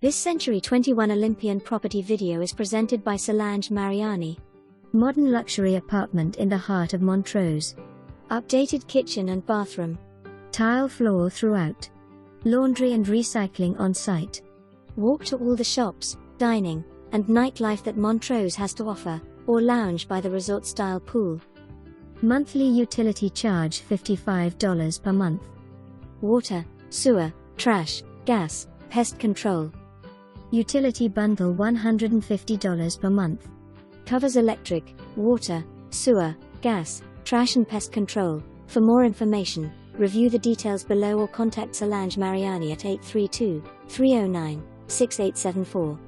This Century 21 Olympian property video is presented by Solange Mariani. Modern luxury apartment in the heart of Montrose. Updated kitchen and bathroom. Tile floor throughout. Laundry and recycling on site. Walk to all the shops, dining, and nightlife that Montrose has to offer, or lounge by the resort-style pool. Monthly utility charge $55 per month. Water, sewer, trash, gas, pest control. Utility bundle $150 per month. Covers electric, water, sewer, gas, trash and pest control. For more information, review the details below or contact Solange Mariani at 832-309-6874.